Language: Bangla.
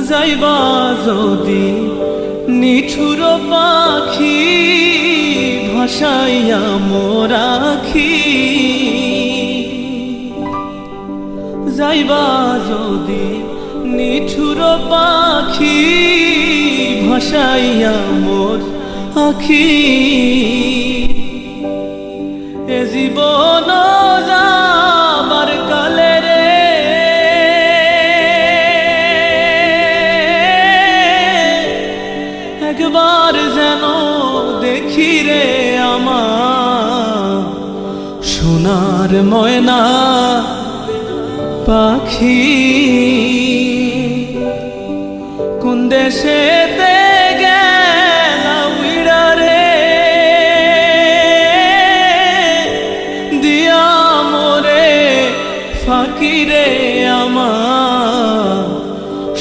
যাইবা যদি নিঠুর পাখি ভাসাইয়া মোর আখি, যাইবা যদি নিঠুর পাখি ভাসাইয়া মোর আখি, এ জীবন যাবার কালে রে একবার যেন দেখি রে আমার সোনার ময়না পাখি, কোন দেশেতে